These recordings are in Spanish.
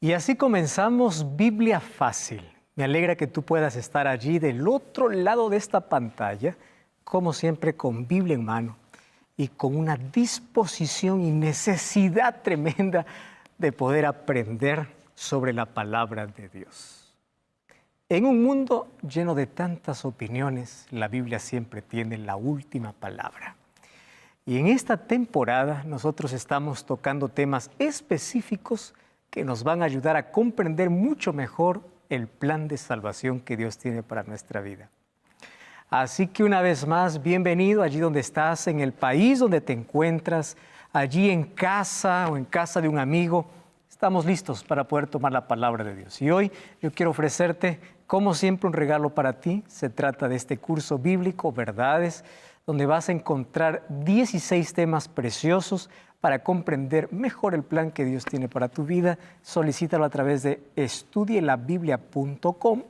Y así comenzamos Biblia Fácil. Me alegra que tú puedas estar allí del otro lado de esta pantalla, como siempre con Biblia en mano y con una disposición y necesidad tremenda de poder aprender sobre la palabra de Dios. En un mundo lleno de tantas opiniones, la Biblia siempre tiene la última palabra. Y en esta temporada nosotros estamos tocando temas específicos que nos van a ayudar a comprender mucho mejor el plan de salvación que Dios tiene para nuestra vida. Así que una vez más, bienvenido allí donde estás, en el país donde te encuentras, allí en casa o en casa de un amigo. Estamos listos para poder tomar la palabra de Dios. Y hoy yo quiero ofrecerte, como siempre, un regalo para ti. Se trata de este curso bíblico, Verdades, donde vas a encontrar 16 temas preciosos para comprender mejor el plan que Dios tiene para tu vida. Solicítalo a través de estudielabiblia.com,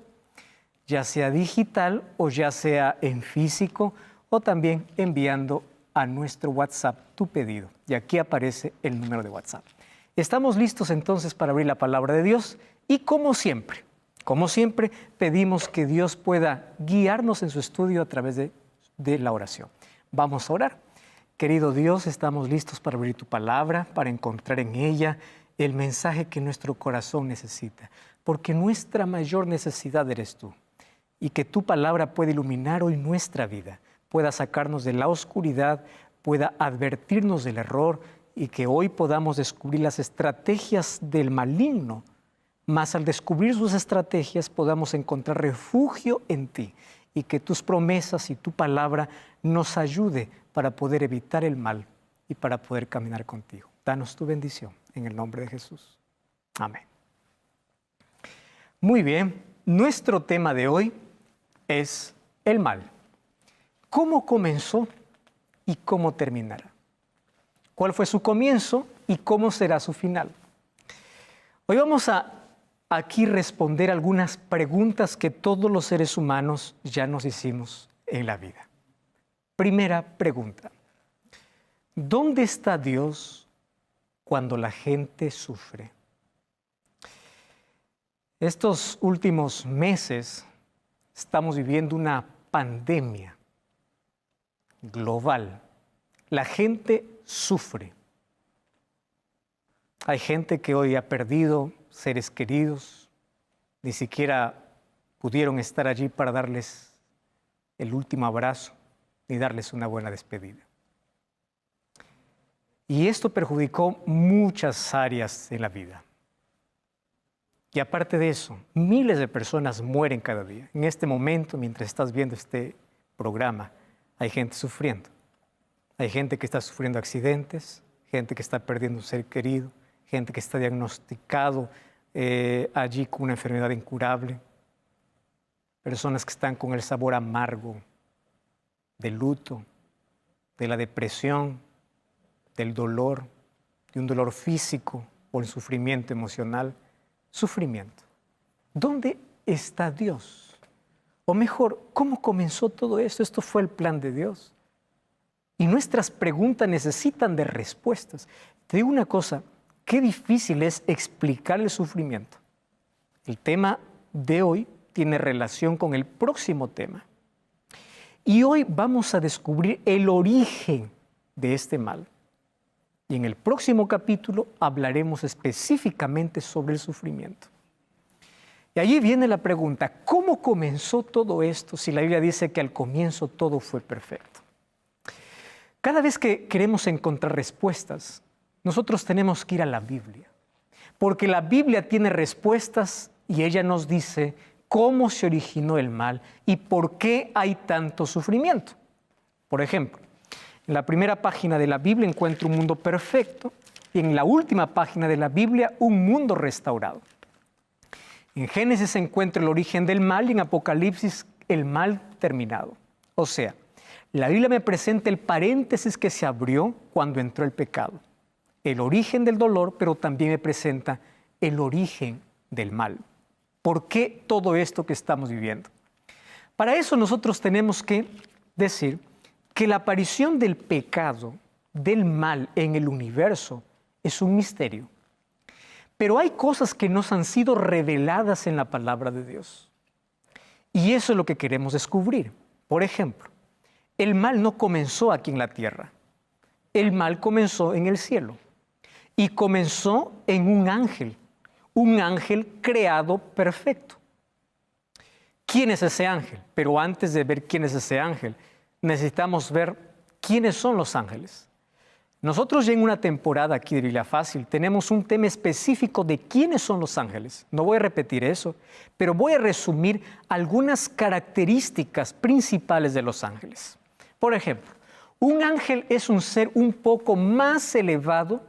ya sea digital o ya sea en físico, o también enviando a nuestro WhatsApp tu pedido. Y aquí aparece el número de WhatsApp. Estamos listos entonces para abrir la palabra de Dios y como siempre, pedimos que Dios pueda guiarnos en su estudio a través de la oración. Vamos a orar. Querido Dios, estamos listos para abrir tu palabra, para encontrar en ella el mensaje que nuestro corazón necesita, porque nuestra mayor necesidad eres tú, y que tu palabra pueda iluminar hoy nuestra vida, pueda sacarnos de la oscuridad, pueda advertirnos del error, y que hoy podamos descubrir las estrategias del maligno, mas al descubrir sus estrategias podamos encontrar refugio en ti, y que tus promesas y tu palabra nos ayude para poder evitar el mal y para poder caminar contigo. Danos tu bendición en el nombre de Jesús. Amén. Muy bien, nuestro tema de hoy es el mal. ¿Cómo comenzó y cómo terminará? ¿Cuál fue su comienzo y cómo será su final? Hoy vamos a aquí responder algunas preguntas que todos los seres humanos ya nos hicimos en la vida. Primera pregunta: ¿dónde está Dios cuando la gente sufre? Estos últimos meses estamos viviendo una pandemia global. La gente sufre. Hay gente que hoy ha perdido seres queridos, ni siquiera pudieron estar allí para darles el último abrazo, ni darles una buena despedida. Y esto perjudicó muchas áreas en la vida. Y aparte de eso, miles de personas mueren cada día. En este momento, mientras estás viendo este programa, hay gente sufriendo. Hay gente que está sufriendo accidentes, gente que está perdiendo un ser querido, gente que está diagnosticado allí con una enfermedad incurable, personas que están con el sabor amargo del luto, de la depresión, del dolor, de un dolor físico o el sufrimiento emocional. Sufrimiento. ¿Dónde está Dios? O mejor, ¿cómo comenzó todo esto? Esto fue el plan de Dios. Y nuestras preguntas necesitan de respuestas. Te digo una cosa, qué difícil es explicar el sufrimiento. El tema de hoy tiene relación con el próximo tema. Y hoy vamos a descubrir el origen de este mal. Y en el próximo capítulo hablaremos específicamente sobre el sufrimiento. Y allí viene la pregunta: ¿cómo comenzó todo esto si la Biblia dice que al comienzo todo fue perfecto? Cada vez que queremos encontrar respuestas, nosotros tenemos que ir a la Biblia. Porque la Biblia tiene respuestas y ella nos dice cómo se originó el mal y por qué hay tanto sufrimiento. Por ejemplo, en la primera página de la Biblia encuentro un mundo perfecto y en la última página de la Biblia un mundo restaurado. En Génesis se encuentra el origen del mal y en Apocalipsis el mal terminado. O sea, la Biblia me presenta el paréntesis que se abrió cuando entró el pecado, el origen del dolor, pero también me presenta el origen del mal. ¿Por qué todo esto que estamos viviendo? Para eso nosotros tenemos que decir que la aparición del pecado, del mal en el universo, es un misterio. Pero hay cosas que nos han sido reveladas en la palabra de Dios. Y eso es lo que queremos descubrir. Por ejemplo, el mal no comenzó aquí en la tierra. El mal comenzó en el cielo. Y comenzó en un ángel creado perfecto. ¿Quién es ese ángel? Pero antes de ver quién es ese ángel, necesitamos ver quiénes son los ángeles. Nosotros ya en una temporada aquí de Biblia Fácil tenemos un tema específico de quiénes son los ángeles. No voy a repetir eso, pero voy a resumir algunas características principales de los ángeles. Por ejemplo, un ángel es un ser un poco más elevado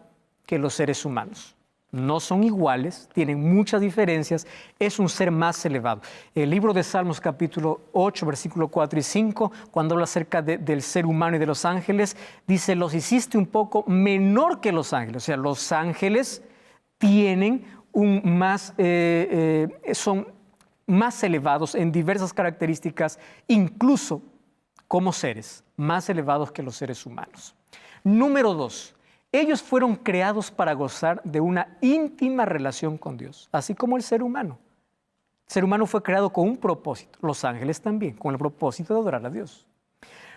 que los seres humanos. No son iguales, tienen muchas diferencias, es un ser más elevado. El libro de Salmos capítulo 8, versículo 4 y 5, cuando habla acerca del ser humano y de los ángeles, dice, los hiciste un poco menor que los ángeles. O sea, los ángeles tienen son más elevados en diversas características, incluso como seres, más elevados que los seres humanos. Número 2. Ellos fueron creados para gozar de una íntima relación con Dios, así como el ser humano. El ser humano fue creado con un propósito, los ángeles también, con el propósito de adorar a Dios.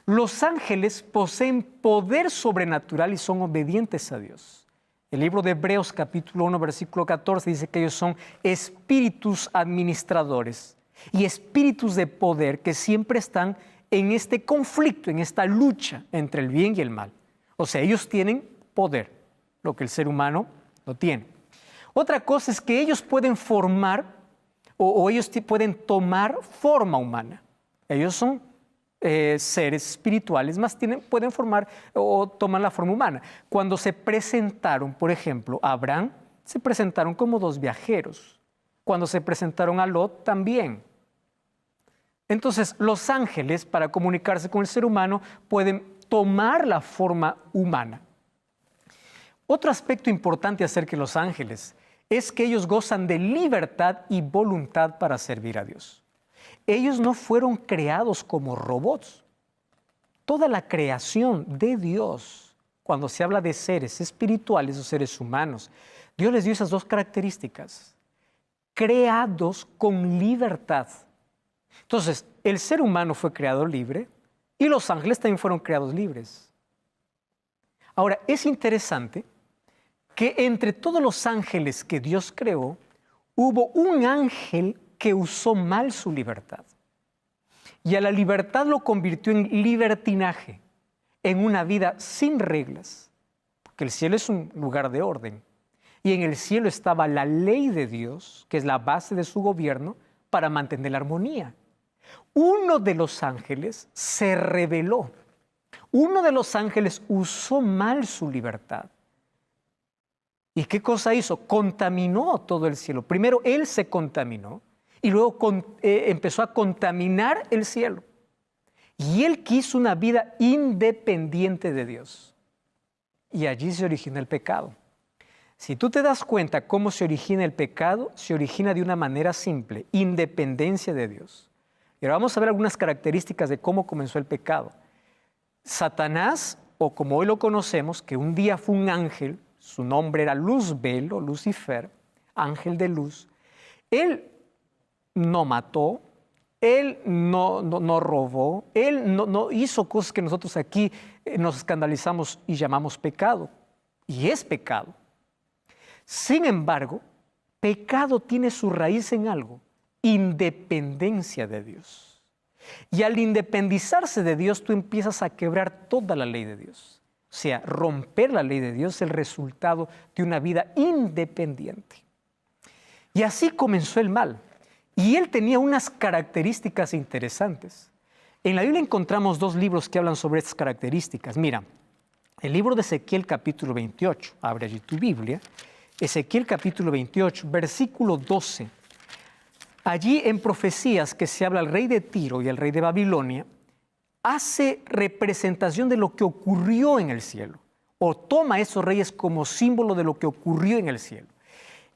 Los ángeles poseen poder sobrenatural y son obedientes a Dios. El libro de Hebreos capítulo 1, versículo 14 dice que ellos son espíritus administradores y espíritus de poder que siempre están en este conflicto, en esta lucha entre el bien y el mal. O sea, ellos tienen poder, lo que el ser humano no tiene. Otra cosa es que ellos pueden formar o ellos pueden tomar forma humana. Ellos son seres espirituales, más pueden formar o tomar la forma humana. Cuando se presentaron, por ejemplo, a Abraham, se presentaron como dos viajeros. Cuando se presentaron a Lot, también. Entonces, los ángeles, para comunicarse con el ser humano, pueden tomar la forma humana. Otro aspecto importante acerca de los ángeles es que ellos gozan de libertad y voluntad para servir a Dios. Ellos no fueron creados como robots. Toda la creación de Dios, cuando se habla de seres espirituales o seres humanos, Dios les dio esas dos características, creados con libertad. Entonces, el ser humano fue creado libre y los ángeles también fueron creados libres. Ahora, es interesante que entre todos los ángeles que Dios creó, hubo un ángel que usó mal su libertad. Y a la libertad lo convirtió en libertinaje, en una vida sin reglas. Porque el cielo es un lugar de orden. Y en el cielo estaba la ley de Dios, que es la base de su gobierno, para mantener la armonía. Uno de los ángeles se rebeló. Uno de los ángeles usó mal su libertad. ¿Y qué cosa hizo? Contaminó todo el cielo. Primero él se contaminó y luego empezó a contaminar el cielo. Y él quiso una vida independiente de Dios. Y allí se origina el pecado. Si tú te das cuenta cómo se origina el pecado, se origina de una manera simple, independencia de Dios. Y ahora vamos a ver algunas características de cómo comenzó el pecado. Satanás, o como hoy lo conocemos, que un día fue un ángel, su nombre era Luzbel o Lucifer, ángel de luz. Él no mató, él no robó, él no hizo cosas que nosotros aquí nos escandalizamos y llamamos pecado. Y es pecado. Sin embargo, pecado tiene su raíz en algo, independencia de Dios. Y al independizarse de Dios, tú empiezas a quebrar toda la ley de Dios. O sea, romper la ley de Dios es el resultado de una vida independiente. Y así comenzó el mal. Y él tenía unas características interesantes. En la Biblia encontramos dos libros que hablan sobre estas características. Mira, el libro de Ezequiel capítulo 28, abre allí tu Biblia, Ezequiel capítulo 28, versículo 12. Allí en profecías que se habla al rey de Tiro y al rey de Babilonia, hace representación de lo que ocurrió en el cielo, o toma a esos reyes como símbolo de lo que ocurrió en el cielo.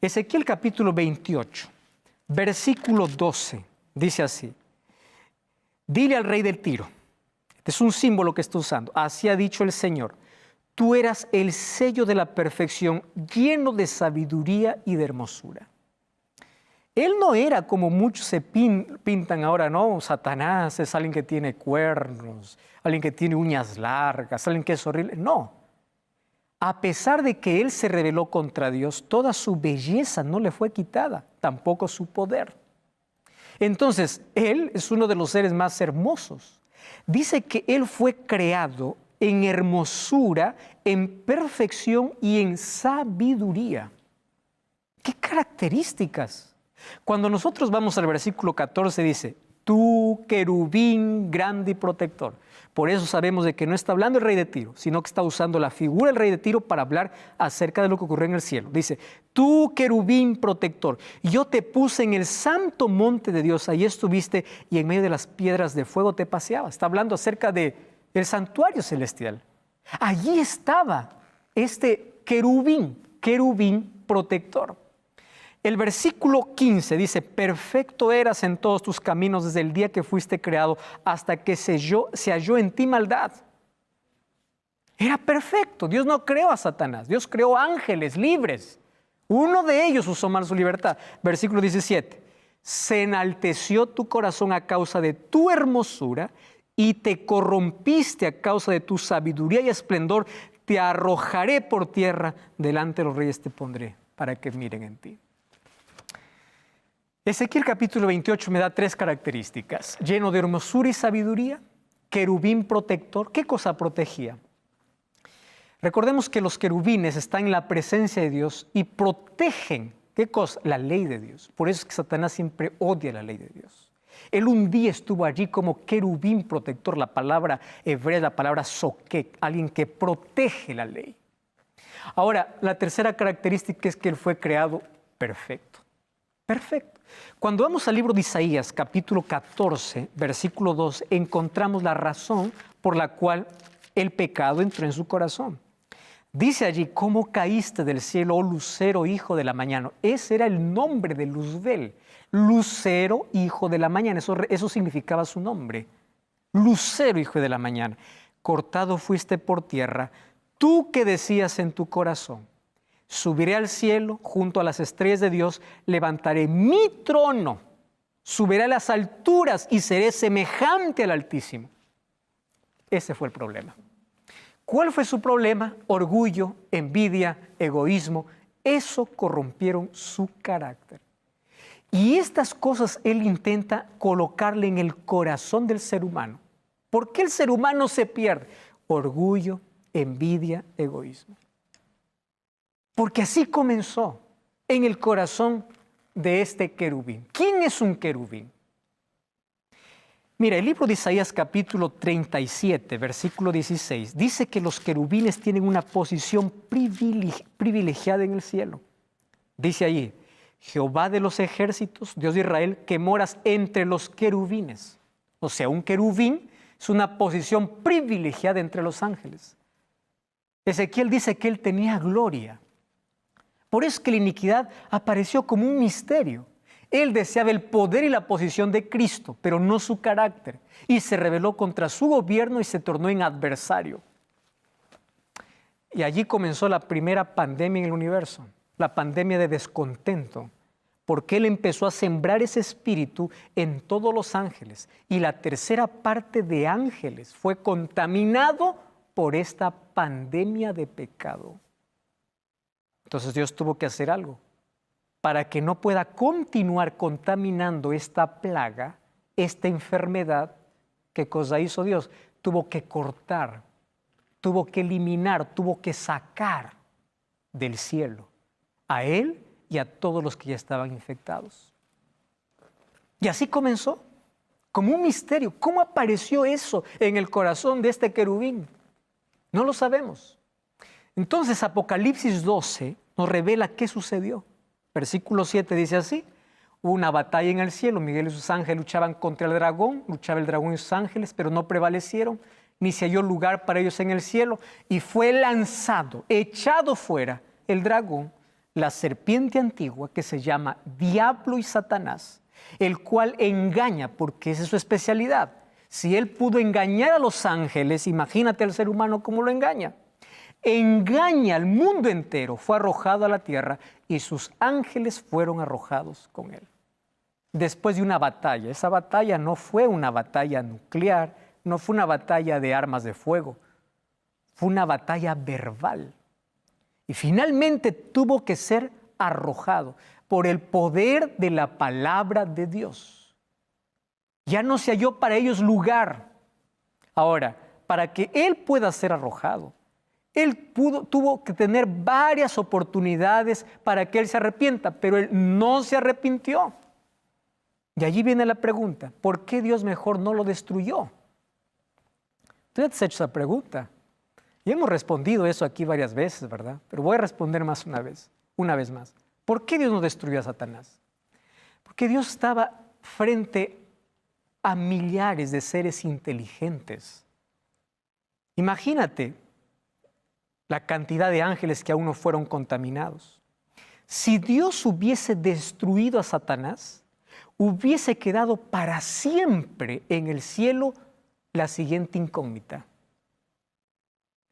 Ezequiel capítulo 28, versículo 12, dice así: dile al rey del Tiro, este es un símbolo que está usando, así ha dicho el Señor, Tú eras el sello de la perfección, lleno de sabiduría y de hermosura. Él no era como muchos se pintan ahora, ¿no? Satanás es alguien que tiene cuernos, alguien que tiene uñas largas, alguien que es horrible. No. A pesar de que él se rebeló contra Dios, toda su belleza no le fue quitada, tampoco su poder. Entonces, él es uno de los seres más hermosos. Dice que él fue creado en hermosura, en perfección y en sabiduría. ¿Qué características? Cuando nosotros vamos al versículo 14 dice, tú querubín grande y protector. Por eso sabemos de que no está hablando el rey de Tiro, sino que está usando la figura del rey de Tiro para hablar acerca de lo que ocurrió en el cielo. Dice, tú querubín protector, yo te puse en el santo monte de Dios, ahí estuviste y en medio de las piedras de fuego te paseabas. Está hablando acerca del santuario celestial. Allí estaba este querubín protector. El versículo 15 dice, perfecto eras en todos tus caminos desde el día que fuiste creado hasta que se halló en ti maldad. Era perfecto. Dios no creó a Satanás. Dios creó ángeles libres. Uno de ellos usó mal su libertad. Versículo 17. Se enalteció tu corazón a causa de tu hermosura y te corrompiste a causa de tu sabiduría y esplendor. Te arrojaré por tierra, delante de los reyes te pondré para que miren en ti. Ezequiel capítulo 28 me da 3 características. Lleno de hermosura y sabiduría, querubín protector. ¿Qué cosa protegía? Recordemos que los querubines están en la presencia de Dios y protegen, ¿qué cosa? La ley de Dios. Por eso es que Satanás siempre odia la ley de Dios. Él un día estuvo allí como querubín protector. La palabra hebrea es la palabra soquek, alguien que protege la ley. Ahora, la tercera característica es que él fue creado perfecto. Perfecto. Cuando vamos al libro de Isaías, capítulo 14, versículo 2, encontramos la razón por la cual el pecado entró en su corazón. Dice allí, ¿cómo caíste del cielo, oh lucero, hijo de la mañana? Ese era el nombre de Luzbel. Lucero, hijo de la mañana. Eso significaba su nombre. Lucero, hijo de la mañana. Cortado fuiste por tierra, tú que decías en tu corazón, subiré al cielo junto a las estrellas de Dios, levantaré mi trono, subiré a las alturas y seré semejante al Altísimo. Ese fue el problema. ¿Cuál fue su problema? Orgullo, envidia, egoísmo. Eso corrompieron su carácter. Y estas cosas él intenta colocarle en el corazón del ser humano. ¿Por qué el ser humano se pierde? Orgullo, envidia, egoísmo. Porque así comenzó en el corazón de este querubín. ¿Quién es un querubín? Mira, el libro de Isaías capítulo 37, versículo 16, dice que los querubines tienen una posición privilegiada en el cielo. Dice allí, Jehová de los ejércitos, Dios de Israel, que moras entre los querubines. O sea, un querubín es una posición privilegiada entre los ángeles. Ezequiel dice que él tenía gloria. Por eso es que la iniquidad apareció como un misterio. Él deseaba el poder y la posición de Cristo, pero no su carácter. Y se rebeló contra su gobierno y se tornó en adversario. Y allí comenzó la primera pandemia en el universo, la pandemia de descontento, porque él empezó a sembrar ese espíritu en todos los ángeles. Y la tercera parte de ángeles fue contaminado por esta pandemia de pecado. Entonces Dios tuvo que hacer algo para que no pueda continuar contaminando esta plaga, esta enfermedad. ¿Qué cosa hizo Dios? Tuvo que cortar, tuvo que eliminar, tuvo que sacar del cielo a él y a todos los que ya estaban infectados. Y así comenzó, como un misterio. ¿Cómo apareció eso en el corazón de este querubín? No lo sabemos. Entonces Apocalipsis 12 nos revela qué sucedió. Versículo 7 dice así, hubo una batalla en el cielo, Miguel y sus ángeles luchaban contra el dragón, luchaba el dragón y sus ángeles, pero no prevalecieron, ni se halló lugar para ellos en el cielo, y fue lanzado, echado fuera el dragón, la serpiente antigua que se llama Diablo y Satanás, el cual engaña, porque esa es su especialidad. Si él pudo engañar a los ángeles, imagínate al ser humano cómo lo engaña. engaña al mundo entero, fue arrojado a la tierra y sus ángeles fueron arrojados con él. Después de una batalla, esa batalla no fue una batalla nuclear, no fue una batalla de armas de fuego, fue una batalla verbal. Y finalmente tuvo que ser arrojado por el poder de la palabra de Dios. Ya no se halló para ellos lugar. Ahora, para que él pueda ser arrojado, tuvo que tener varias oportunidades para que él se arrepienta, pero él no se arrepintió. Y allí viene la pregunta, ¿por qué Dios mejor no lo destruyó? Tú ya te has hecho esa pregunta. Y hemos respondido eso aquí varias veces, ¿verdad? Pero voy a responder más una vez más. ¿Por qué Dios no destruyó a Satanás? Porque Dios estaba frente a millares de seres inteligentes. Imagínate la cantidad de ángeles que aún no fueron contaminados. Si Dios hubiese destruido a Satanás, hubiese quedado para siempre en el cielo la siguiente incógnita.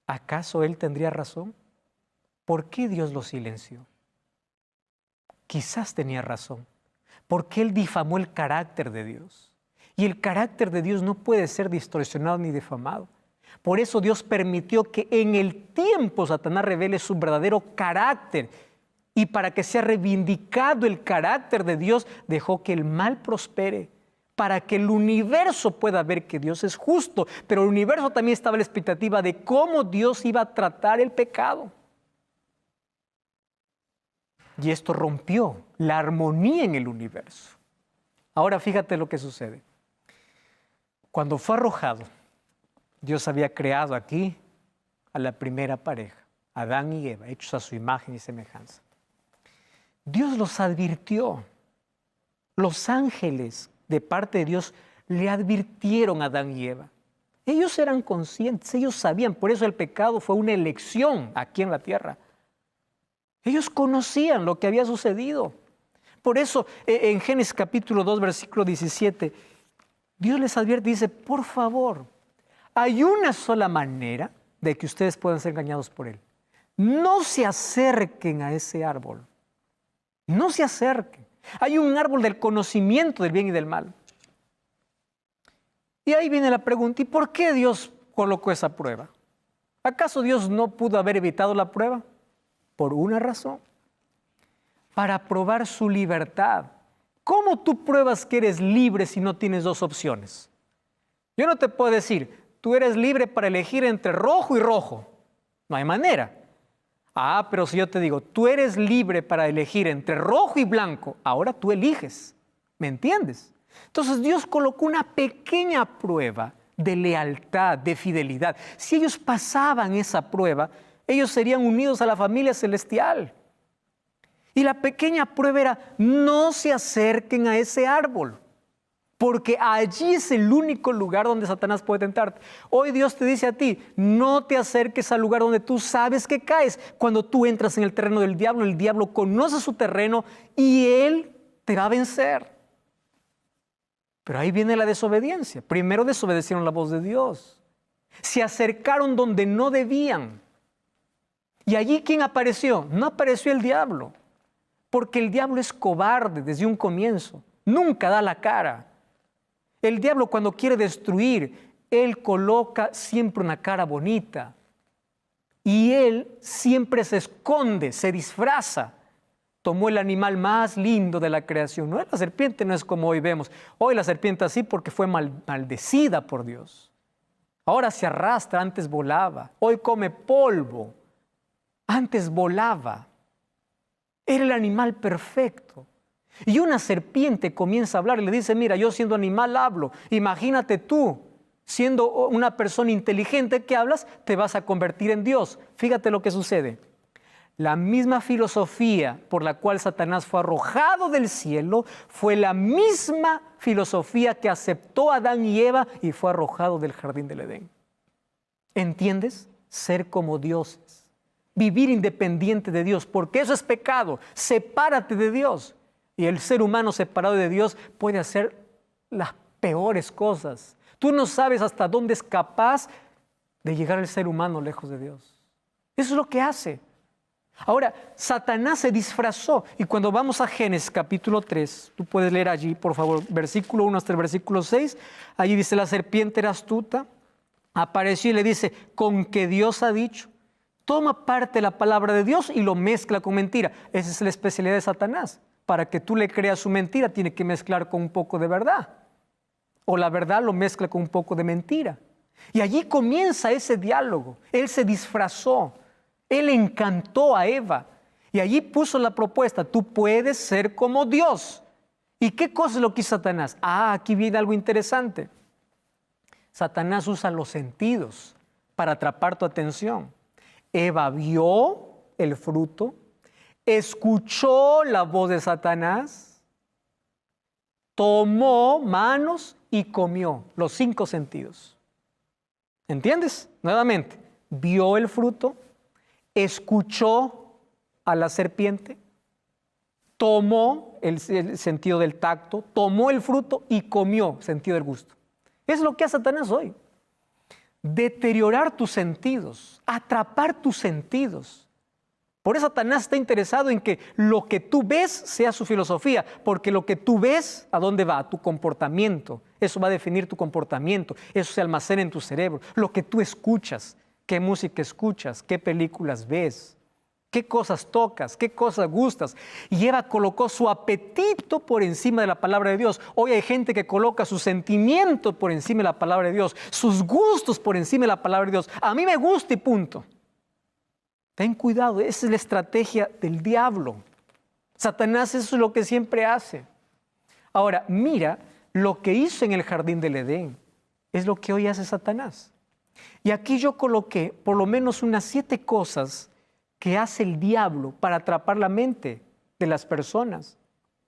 ¿Acaso él tendría razón? ¿Por qué Dios lo silenció? Quizás tenía razón, porque él difamó el carácter de Dios. Y el carácter de Dios no puede ser distorsionado ni difamado. Por eso Dios permitió que en el tiempo Satanás revele su verdadero carácter. Y para que sea reivindicado el carácter de Dios, dejó que el mal prospere. Para que el universo pueda ver que Dios es justo. Pero el universo también estaba a la expectativa de cómo Dios iba a tratar el pecado. Y esto rompió la armonía en el universo. Ahora fíjate lo que sucede. Cuando fue arrojado, Dios había creado aquí a la primera pareja, Adán y Eva, hechos a su imagen y semejanza. Dios los advirtió. Los ángeles de parte de Dios le advirtieron a Adán y Eva. Ellos eran conscientes, ellos sabían, por eso el pecado fue una elección aquí en la tierra. Ellos conocían lo que había sucedido. Por eso en Génesis capítulo 2, versículo 17, Dios les advierte y dice, por favor, hay una sola manera de que ustedes puedan ser engañados por él. No se acerquen a ese árbol. No se acerquen. Hay un árbol del conocimiento del bien y del mal. Y ahí viene la pregunta, ¿y por qué Dios colocó esa prueba? ¿Acaso Dios no pudo haber evitado la prueba? Por una razón, para probar su libertad. ¿Cómo tú pruebas que eres libre si no tienes dos opciones? Yo no te puedo decir, tú eres libre para elegir entre rojo y rojo. No hay manera. Ah, pero si yo te digo, tú eres libre para elegir entre rojo y blanco, ahora tú eliges. ¿Me entiendes? Entonces Dios colocó una pequeña prueba de lealtad, de fidelidad. Si ellos pasaban esa prueba, ellos serían unidos a la familia celestial. Y la pequeña prueba era, no se acerquen a ese árbol, porque allí es el único lugar donde Satanás puede tentarte. Hoy Dios te dice a ti, no te acerques al lugar donde tú sabes que caes. Cuando tú entras en el terreno del diablo, el diablo conoce su terreno y él te va a vencer. Pero ahí viene la desobediencia. Primero desobedecieron la voz de Dios. Se acercaron donde no debían. ¿Y allí quién apareció? No apareció el diablo, porque el diablo es cobarde desde un comienzo, nunca da la cara. El diablo cuando quiere destruir, él coloca siempre una cara bonita y él siempre se esconde, se disfraza. Tomó el animal más lindo de la creación. No, la serpiente no es como hoy vemos. Hoy la serpiente así porque fue maldecida por Dios. Ahora se arrastra, antes volaba. Hoy come polvo. Antes volaba. Era el animal perfecto. Y una serpiente comienza a hablar y le dice, mira, yo siendo animal hablo. Imagínate tú, siendo una persona inteligente que hablas, te vas a convertir en Dios. Fíjate lo que sucede. La misma filosofía por la cual Satanás fue arrojado del cielo fue la misma filosofía que aceptó a Adán y Eva y fue arrojado del jardín del Edén. ¿Entiendes? Ser como dioses. Vivir independiente de Dios, porque eso es pecado. Sepárate de Dios. Y el ser humano separado de Dios puede hacer las peores cosas. Tú no sabes hasta dónde es capaz de llegar el ser humano lejos de Dios. Eso es lo que hace. Ahora, Satanás se disfrazó. Y cuando vamos a Génesis capítulo 3, tú puedes leer allí, por favor, versículo 1 hasta el versículo 6. Allí dice, la serpiente era astuta, apareció y le dice, con que Dios ha dicho. Toma parte de la palabra de Dios y lo mezcla con mentira. Esa es la especialidad de Satanás. Para que tú le creas su mentira, tiene que mezclar con un poco de verdad. O la verdad lo mezcla con un poco de mentira. Y allí comienza ese diálogo. Él se disfrazó. Él encantó a Eva. Y allí puso la propuesta, tú puedes ser como Dios. ¿Y qué cosa es lo que hizo Satanás? Aquí viene algo interesante. Satanás usa los sentidos para atrapar tu atención. Eva vio el fruto, escuchó la voz de Satanás, tomó manos y comió, los 5 sentidos. ¿Entiendes? Nuevamente, vio el fruto, escuchó a la serpiente, tomó el sentido del tacto, tomó el fruto y comió, sentido del gusto. Es lo que hace Satanás hoy. Deteriorar tus sentidos, atrapar tus sentidos. Por eso Satanás está interesado en que lo que tú ves sea su filosofía, porque lo que tú ves, ¿a dónde va? A tu comportamiento. Eso va a definir tu comportamiento, eso se almacena en tu cerebro. Lo que tú escuchas, qué música escuchas, qué películas ves, qué cosas tocas, qué cosas gustas. Y Eva colocó su apetito por encima de la palabra de Dios. Hoy hay gente que coloca sus sentimientos por encima de la palabra de Dios, sus gustos por encima de la palabra de Dios. A mí me gusta y punto. Ten cuidado, esa es la estrategia del diablo. Satanás eso es lo que siempre hace. Ahora, mira lo que hizo en el jardín del Edén. Es lo que hoy hace Satanás. Y aquí yo coloqué por lo menos unas 7 cosas que hace el diablo para atrapar la mente de las personas,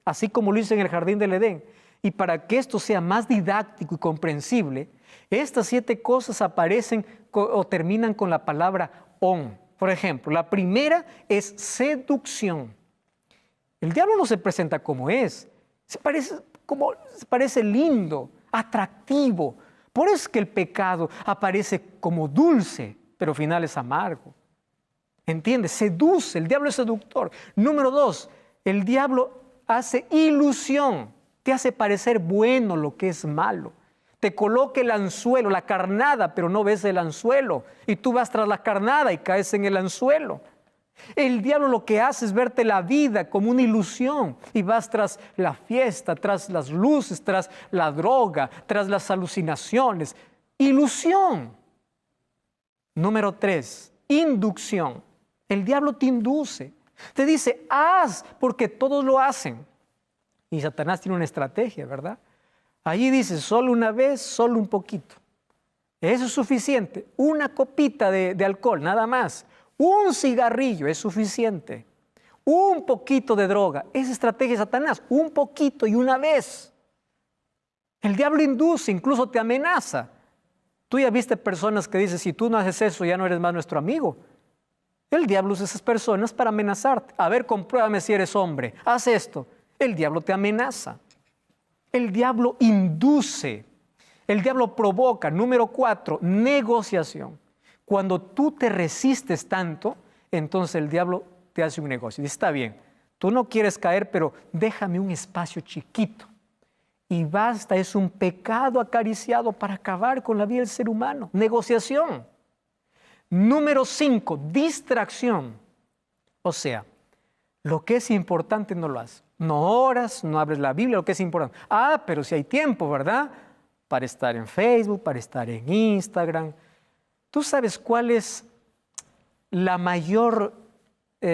así como lo hizo en el jardín del Edén. Y para que esto sea más didáctico y comprensible, estas 7 cosas aparecen o terminan con la palabra on. Por ejemplo, la primera es seducción. El diablo no se presenta como es, se parece lindo, atractivo. Por eso es que el pecado aparece como dulce, pero al final es amargo. ¿Entiendes? Seduce, el diablo es seductor. Número 2, el diablo hace ilusión, te hace parecer bueno lo que es malo. Te coloca el anzuelo, la carnada, pero no ves el anzuelo. Y tú vas tras la carnada y caes en el anzuelo. El diablo lo que hace es verte la vida como una ilusión y vas tras la fiesta, tras las luces, tras la droga, tras las alucinaciones. Ilusión. Número 3, inducción. El diablo te induce. Te dice, haz, porque todos lo hacen. Y Satanás tiene una estrategia, ¿verdad? Allí dice, solo una vez, solo un poquito. Eso es suficiente. Una copita de alcohol, nada más. Un cigarrillo es suficiente. Un poquito de droga. Esa estrategia de Satanás. Un poquito y una vez. El diablo induce, incluso te amenaza. Tú ya viste personas que dicen, si tú no haces eso, ya no eres más nuestro amigo. El diablo usa esas personas para amenazarte. A ver, compruébame si eres hombre. Haz esto. El diablo te amenaza. El diablo induce. El diablo provoca. Número 4, negociación. Cuando tú te resistes tanto, entonces el diablo te hace un negocio. Dice, está bien, tú no quieres caer, pero déjame un espacio chiquito. Y basta, es un pecado acariciado para acabar con la vida del ser humano. Negociación. Número 5, distracción. O sea, lo que es importante no lo haces. No oras, no abres la Biblia, lo que es importante. Pero si hay tiempo, ¿verdad? Para estar en Facebook, para estar en Instagram. ¿Tú sabes cuál es la mayor... a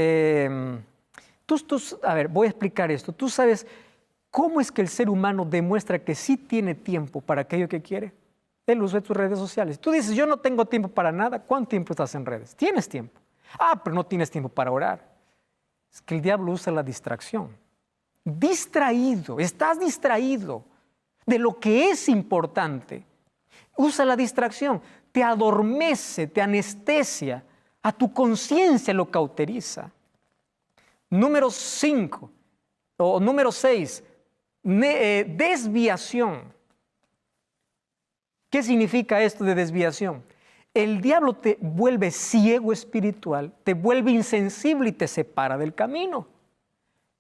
ver, voy a explicar esto. ¿Tú sabes cómo es que el ser humano demuestra que sí tiene tiempo para aquello que quiere? El uso de tus redes sociales. Tú dices, yo no tengo tiempo para nada. ¿Cuánto tiempo estás en redes? Tienes tiempo. Pero no tienes tiempo para orar. Es que el diablo usa la distracción. Distraído, estás distraído de lo que es importante. Usa la distracción, te adormece, te anestesia, a tu conciencia lo cauteriza. Número 5, o número 6, desviación. ¿Qué significa esto de desviación? El diablo te vuelve ciego espiritual, te vuelve insensible y te separa del camino.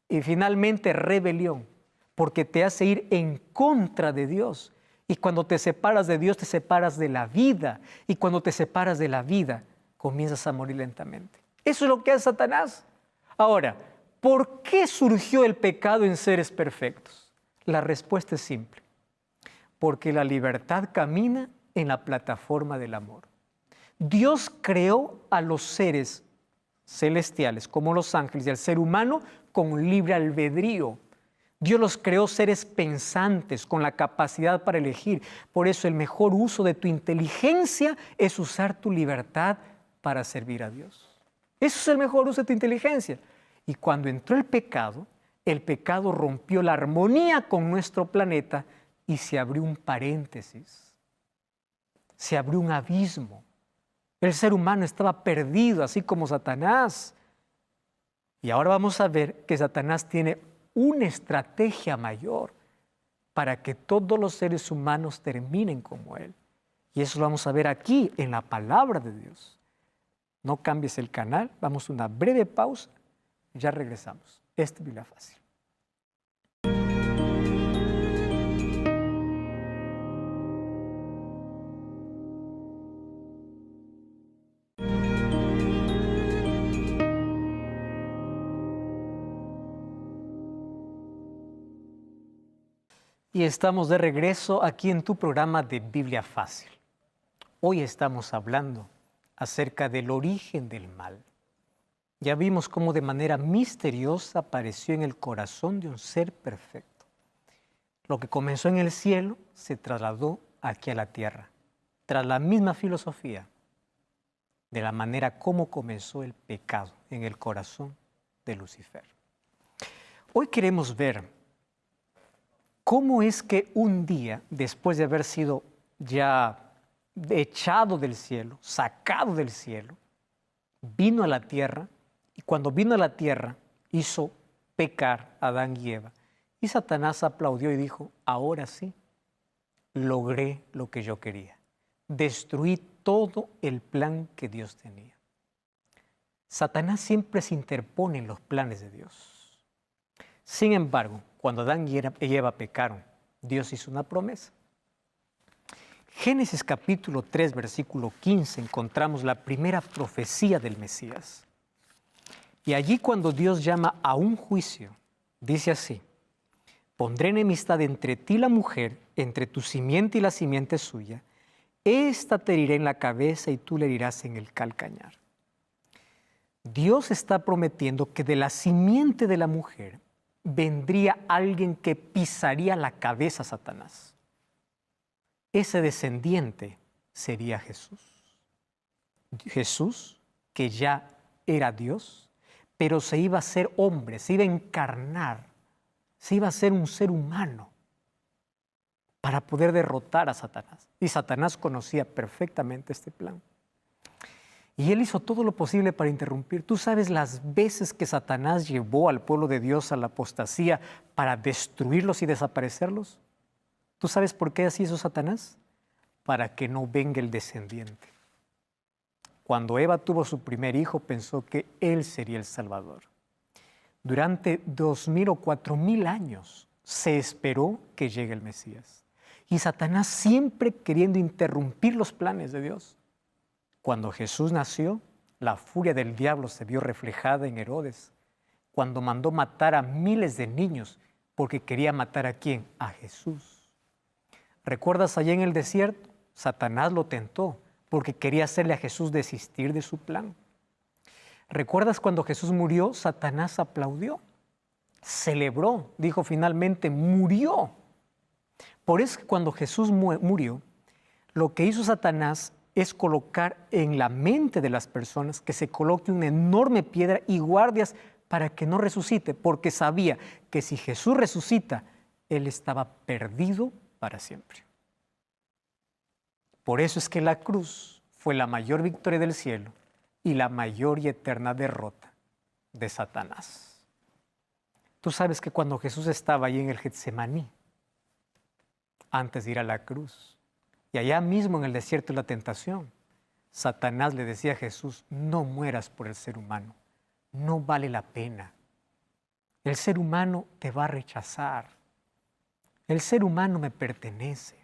Y finalmente rebelión, porque te hace ir en contra de Dios. Y cuando te separas de Dios, te separas de la vida. Y cuando te separas de la vida, comienzas a morir lentamente. Eso es lo que hace Satanás. Ahora, ¿por qué surgió el pecado en seres perfectos? La respuesta es simple. Porque la libertad camina en la plataforma del amor. Dios creó a los seres celestiales, como los ángeles, y al ser humano con libre albedrío. Dios los creó seres pensantes, con la capacidad para elegir. Por eso el mejor uso de tu inteligencia es usar tu libertad para servir a Dios. Eso es el mejor uso de tu inteligencia. Y cuando entró el pecado rompió la armonía con nuestro planeta y se abrió un paréntesis, se abrió un abismo. El ser humano estaba perdido, así como Satanás. Y ahora vamos a ver que Satanás tiene una estrategia mayor para que todos los seres humanos terminen como él. Y eso lo vamos a ver aquí en la palabra de Dios. No cambies el canal, vamos a una breve pausa, ya regresamos. Esta es Biblia Fácil. Y estamos de regreso aquí en tu programa de Biblia Fácil. Hoy estamos hablando acerca del origen del mal. Ya vimos cómo de manera misteriosa apareció en el corazón de un ser perfecto. Lo que comenzó en el cielo se trasladó aquí a la tierra, tras la misma filosofía de la manera como comenzó el pecado en el corazón de Lucifer. Hoy queremos ver cómo es que un día, después de haber sido ya echado del cielo, sacado del cielo, vino a la tierra, y cuando vino a la tierra hizo pecar a Adán y Eva. Y Satanás aplaudió y dijo, ahora sí, logré lo que yo quería. Destruí todo el plan que Dios tenía. Satanás siempre se interpone en los planes de Dios. Sin embargo, cuando Adán y Eva pecaron, Dios hizo una promesa. Génesis capítulo 3, versículo 15, encontramos la primera profecía del Mesías. Y allí cuando Dios llama a un juicio, dice así, pondré enemistad entre ti y la mujer, entre tu simiente y la simiente suya. Esta te herirá en la cabeza y tú le herirás en el calcañar. Dios está prometiendo que de la simiente de la mujer vendría alguien que pisaría la cabeza a Satanás. Ese descendiente sería Jesús. Jesús, que ya era Dios, pero se iba a ser hombre, se iba a encarnar, se iba a ser un ser humano para poder derrotar a Satanás. Y Satanás conocía perfectamente este plan. Y él hizo todo lo posible para interrumpir. ¿Tú sabes las veces que Satanás llevó al pueblo de Dios a la apostasía para destruirlos y desaparecerlos? ¿Tú sabes por qué así hizo Satanás? Para que no venga el descendiente. Cuando Eva tuvo su primer hijo, pensó que él sería el Salvador. Durante 2000 o 4000 años se esperó que llegue el Mesías. Y Satanás siempre queriendo interrumpir los planes de Dios. Cuando Jesús nació, la furia del diablo se vio reflejada en Herodes, cuando mandó matar a miles de niños porque quería matar ¿a quién? A Jesús. ¿Recuerdas allá en el desierto? Satanás lo tentó porque quería hacerle a Jesús desistir de su plan. ¿Recuerdas cuando Jesús murió? Satanás aplaudió, celebró, dijo finalmente, murió. Por eso que cuando Jesús murió, lo que hizo Satanás es colocar en la mente de las personas que se coloque una enorme piedra y guardias para que no resucite, porque sabía que si Jesús resucita, él estaba perdido para siempre. Por eso es que la cruz fue la mayor victoria del cielo y la mayor y eterna derrota de Satanás. Tú sabes que cuando Jesús estaba ahí en el Getsemaní, antes de ir a la cruz, y allá mismo en el desierto de la tentación, Satanás le decía a Jesús, no mueras por el ser humano, no vale la pena. El ser humano te va a rechazar. El ser humano me pertenece.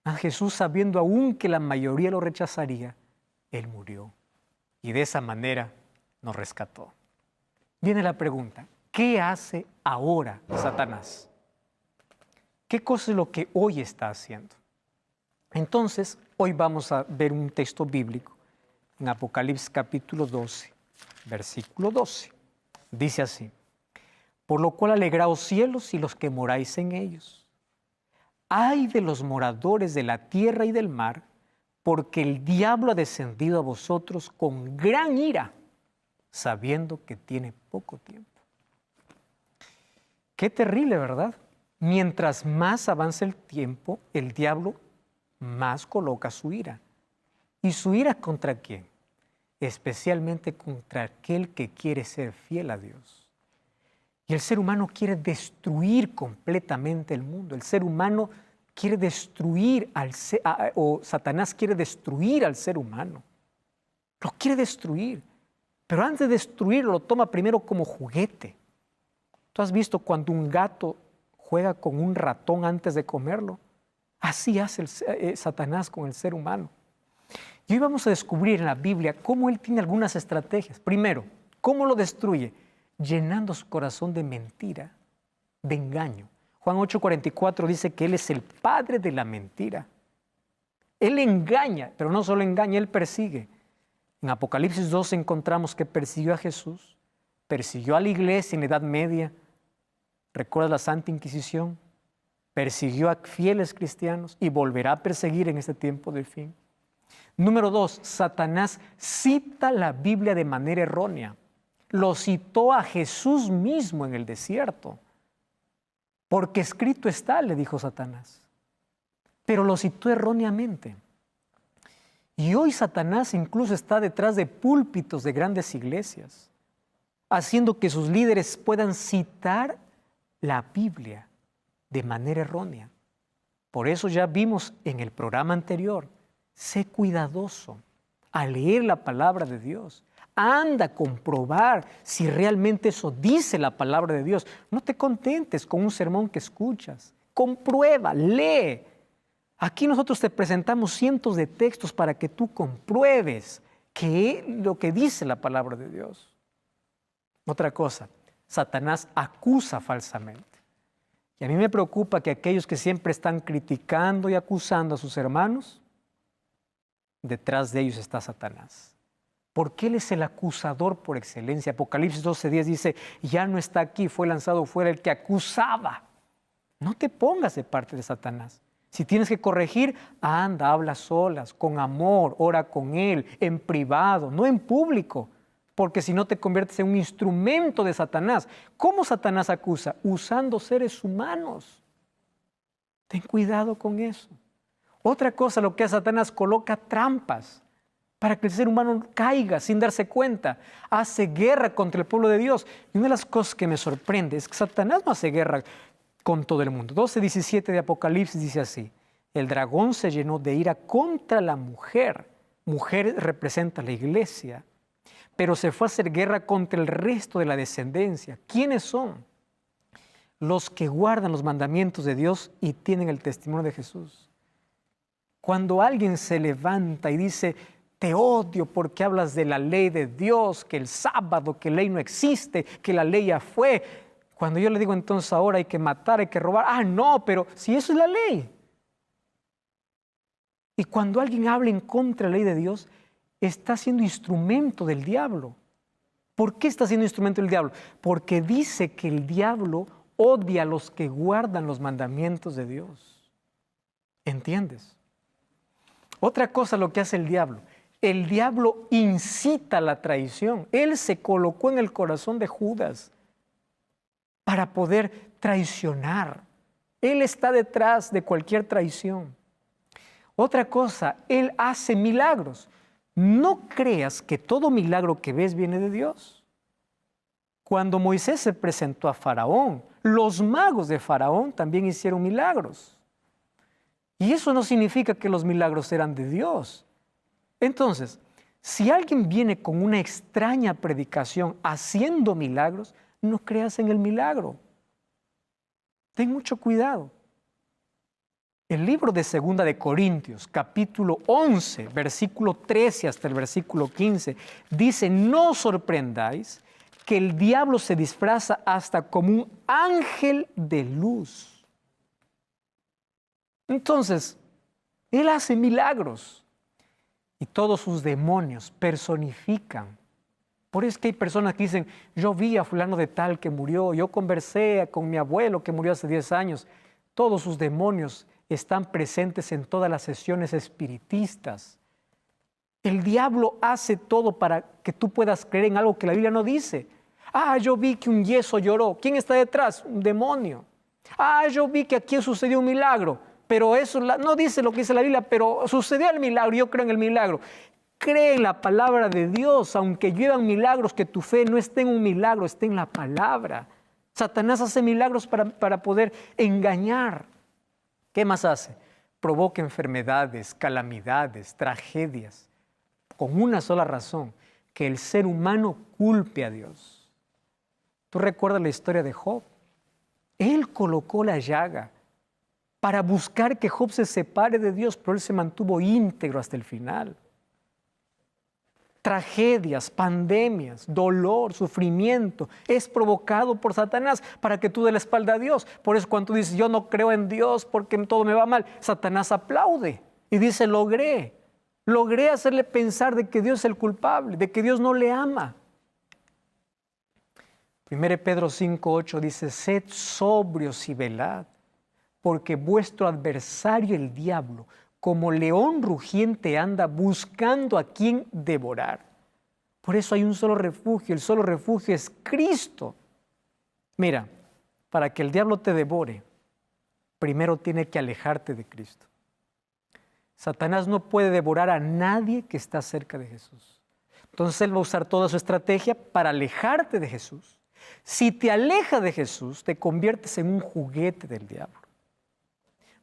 A Jesús, sabiendo aún que la mayoría lo rechazaría, Él murió. Y de esa manera nos rescató. Viene la pregunta, ¿qué hace ahora Satanás? ¿Qué cosa es lo que hoy está haciendo? Entonces, hoy vamos a ver un texto bíblico en Apocalipsis capítulo 12, versículo 12. Dice así, por lo cual alegraos cielos y los que moráis en ellos. Ay de los moradores de la tierra y del mar, porque el diablo ha descendido a vosotros con gran ira, sabiendo que tiene poco tiempo. Qué terrible, ¿verdad? Mientras más avanza el tiempo, el diablo más coloca su ira. ¿Y su ira contra quién? Especialmente contra aquel que quiere ser fiel a Dios. Y el ser humano quiere destruir completamente el mundo. El ser humano quiere destruir o Satanás quiere destruir al ser humano. Lo quiere destruir. Pero antes de destruirlo, lo toma primero como juguete. ¿Tú has visto cuando un gato juega con un ratón antes de comerlo? Así hace Satanás con el ser humano. Y hoy vamos a descubrir en la Biblia cómo él tiene algunas estrategias. Primero, ¿cómo lo destruye? Llenando su corazón de mentira, de engaño. Juan 8:44 dice que él es el padre de la mentira. Él engaña, pero no solo engaña, él persigue. En Apocalipsis 12 encontramos que persiguió a Jesús, persiguió a la iglesia en la Edad Media. ¿Recuerdas la Santa Inquisición? Persiguió a fieles cristianos y volverá a perseguir en este tiempo del fin. Número 2, Satanás cita la Biblia de manera errónea. Lo citó a Jesús mismo en el desierto. Porque escrito está, le dijo Satanás. Pero lo citó erróneamente. Y hoy Satanás incluso está detrás de púlpitos de grandes iglesias, haciendo que sus líderes puedan citar la Biblia de manera errónea. Por eso ya vimos en el programa anterior, sé cuidadoso al leer la palabra de Dios. Anda a comprobar si realmente eso dice la palabra de Dios. No te contentes con un sermón que escuchas. Comprueba, lee. Aquí nosotros te presentamos cientos de textos para que tú compruebes lo que dice la palabra de Dios. Otra cosa, Satanás acusa falsamente. Y a mí me preocupa que aquellos que siempre están criticando y acusando a sus hermanos, detrás de ellos está Satanás. Porque él es el acusador por excelencia. Apocalipsis 12:10 dice, ya no está aquí, fue lanzado fuera el que acusaba. No te pongas de parte de Satanás. Si tienes que corregir, anda, habla solas, con amor, ora con él, en privado, no en público. Porque si no te conviertes en un instrumento de Satanás. ¿Cómo Satanás acusa? Usando seres humanos. Ten cuidado con eso. Otra cosa, lo que hace Satanás, coloca trampas para que el ser humano caiga sin darse cuenta. Hace guerra contra el pueblo de Dios. Y una de las cosas que me sorprende es que Satanás no hace guerra con todo el mundo. 12:17 de Apocalipsis dice así, el dragón se llenó de ira contra la mujer. Mujer representa la iglesia. Pero se fue a hacer guerra contra el resto de la descendencia. ¿Quiénes son? Los que guardan los mandamientos de Dios y tienen el testimonio de Jesús. Cuando alguien se levanta y dice, te odio porque hablas de la ley de Dios, que el sábado, que ley no existe, que la ley ya fue. Cuando yo le digo entonces ahora hay que matar, hay que robar. No, pero si eso es la ley. Y cuando alguien habla en contra de la ley de Dios, está siendo instrumento del diablo. ¿Por qué está siendo instrumento del diablo? Porque dice que el diablo odia a los que guardan los mandamientos de Dios. ¿Entiendes? Otra cosa lo que hace el diablo incita a la traición. Él se colocó en el corazón de Judas para poder traicionar. Él está detrás de cualquier traición. Otra cosa, él hace milagros. No creas que todo milagro que ves viene de Dios. Cuando Moisés se presentó a Faraón, los magos de Faraón también hicieron milagros. Y eso no significa que los milagros eran de Dios. Entonces, si alguien viene con una extraña predicación haciendo milagros, no creas en el milagro. Ten mucho cuidado. El libro de 2 de Corintios, capítulo 11, versículo 13 hasta el versículo 15, dice: no os sorprendáis que el diablo se disfraza hasta como un ángel de luz. Entonces, él hace milagros y todos sus demonios personifican. Por eso es que hay personas que dicen: yo vi a fulano de tal que murió, yo conversé con mi abuelo que murió hace 10 años. Todos sus demonios están presentes en todas las sesiones espiritistas. El diablo hace todo para que tú puedas creer en algo que la Biblia no dice. Yo vi que un yeso lloró. ¿Quién está detrás? Un demonio. Yo vi que aquí sucedió un milagro. Pero eso no dice lo que dice la Biblia, pero sucedió el milagro, yo creo en el milagro. Cree en la palabra de Dios, aunque lluevan milagros, que tu fe no esté en un milagro, esté en la palabra. Satanás hace milagros para poder engañar. ¿Qué más hace? Provoca enfermedades, calamidades, tragedias, con una sola razón: que el ser humano culpe a Dios. ¿Tú recuerdas la historia de Job? Él colocó la llaga para buscar que Job se separe de Dios, pero él se mantuvo íntegro hasta el final. Tragedias, pandemias, dolor, sufrimiento es provocado por Satanás para que tú des la espalda a Dios. Por eso cuando tú dices: yo no creo en Dios porque todo me va mal, Satanás aplaude y dice: logré hacerle pensar de que Dios es el culpable, de que Dios no le ama. 1 Pedro 5:8 dice: sed sobrios y velad, porque vuestro adversario el diablo, como león rugiente, anda buscando a quien devorar. Por eso hay un solo refugio, el solo refugio es Cristo. Mira, para que el diablo te devore, primero tiene que alejarte de Cristo. Satanás no puede devorar a nadie que está cerca de Jesús. Entonces él va a usar toda su estrategia para alejarte de Jesús. Si te aleja de Jesús, te conviertes en un juguete del diablo.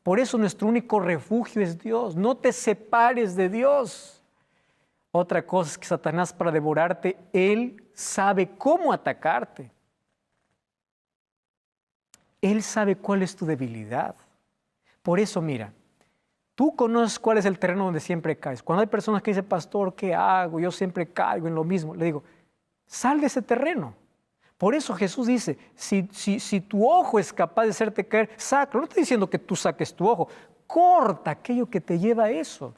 Por eso nuestro único refugio es Dios. No te separes de Dios. Otra cosa es que Satanás, para devorarte, él sabe cómo atacarte. Él sabe cuál es tu debilidad. Por eso, mira, tú conoces cuál es el terreno donde siempre caes. Cuando hay personas que dicen: pastor, ¿qué hago? Yo siempre caigo en lo mismo. Le digo: sal de ese terreno. Por eso Jesús dice: si tu ojo es capaz de hacerte caer, sácalo. No estoy diciendo que tú saques tu ojo. Corta aquello que te lleva a eso.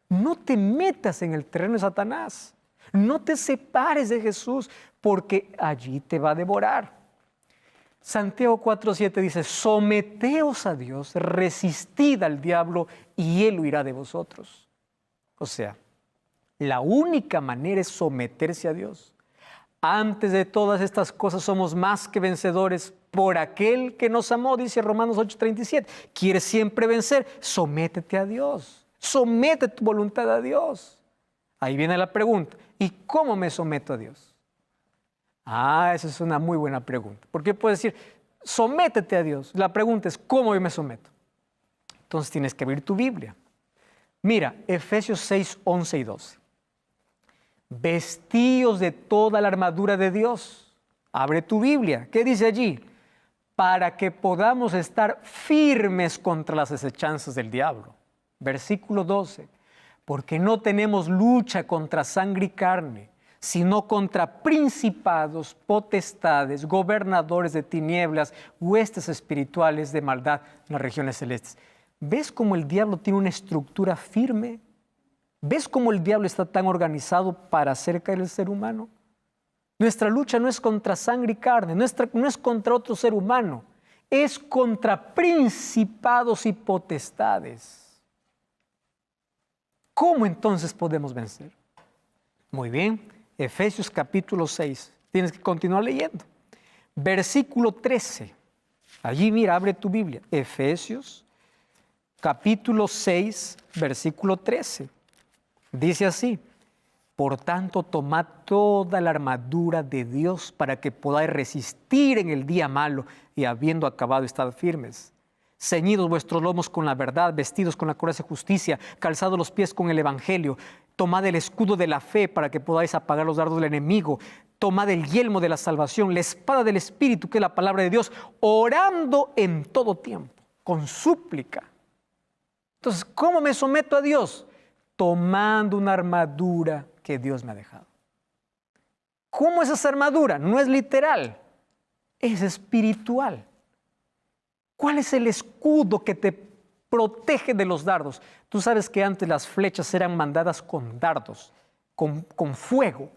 No te metas en el terreno de Satanás. No te separes de Jesús, porque allí te va a devorar. Santiago 4:7 dice: someteos a Dios, resistid al diablo y él huirá de vosotros. O sea, la única manera es someterse a Dios. Antes de todas estas cosas somos más que vencedores por aquel que nos amó, dice Romanos 8:37. ¿Quieres siempre vencer? Sométete a Dios. Somete tu voluntad a Dios. Ahí viene la pregunta: ¿y cómo me someto a Dios? Esa es una muy buena pregunta. Porque puedes decir: sométete a Dios. La pregunta es: ¿cómo yo me someto? Entonces tienes que abrir tu Biblia. Mira, Efesios 6:11 y 12. Vestíos de toda la armadura de Dios. Abre tu Biblia. ¿Qué dice allí? Para que podamos estar firmes contra las acechanzas del diablo. Versículo 12. Porque no tenemos lucha contra sangre y carne, sino contra principados, potestades, gobernadores de tinieblas, huestes espirituales de maldad en las regiones celestes. ¿Ves cómo el diablo tiene una estructura firme? ¿Ves cómo el diablo está tan organizado para hacer caer el ser humano? Nuestra lucha no es contra sangre y carne, no es contra otro ser humano, es contra principados y potestades. ¿Cómo entonces podemos vencer? Muy bien, Efesios capítulo 6, tienes que continuar leyendo. Versículo 13, allí mira, abre tu Biblia, Efesios capítulo 6, versículo 13. Dice así: por tanto, tomad toda la armadura de Dios para que podáis resistir en el día malo y habiendo acabado, estad firmes. Ceñidos vuestros lomos con la verdad, vestidos con la coraza de justicia, calzados los pies con el evangelio, Tomad el escudo de la fe para que podáis apagar los dardos del enemigo. Tomad el yelmo de la salvación, la espada del Espíritu, que es la palabra de Dios, orando en todo tiempo, con súplica. Entonces, ¿cómo me someto a Dios? Tomando una armadura que Dios me ha dejado. ¿Cómo es esa armadura? No es literal, es espiritual. ¿Cuál es el escudo que te protege de los dardos? Tú sabes que antes las flechas eran mandadas con dardos, con fuego.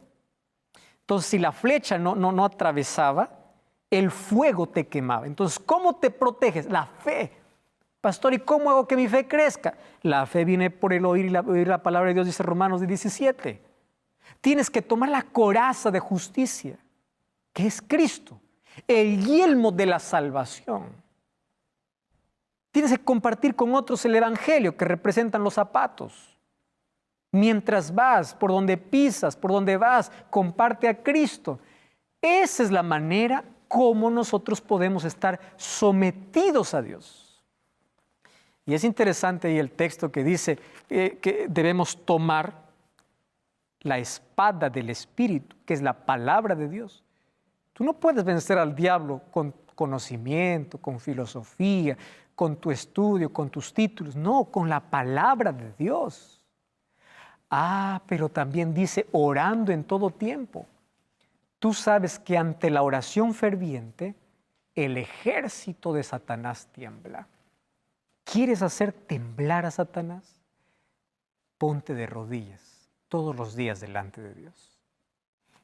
Entonces, si la flecha no atravesaba, el fuego te quemaba. Entonces, ¿cómo te proteges? La fe. Pastor, ¿y cómo hago que mi fe crezca? La fe viene por el oír y oír la palabra de Dios, dice Romanos 17. Tienes que tomar la coraza de justicia, que es Cristo, el yelmo de la salvación. Tienes que compartir con otros el evangelio, que representan los zapatos. Mientras vas, por donde pisas, por donde vas, comparte a Cristo. Esa es la manera como nosotros podemos estar sometidos a Dios. Y es interesante ahí el texto que dice que debemos tomar la espada del Espíritu, que es la palabra de Dios. Tú no puedes vencer al diablo con conocimiento, con filosofía, con tu estudio, con tus títulos. No, con la palabra de Dios. Pero también dice orando en todo tiempo. Tú sabes que ante la oración ferviente, el ejército de Satanás tiembla. ¿Quieres hacer temblar a Satanás? Ponte de rodillas todos los días delante de Dios.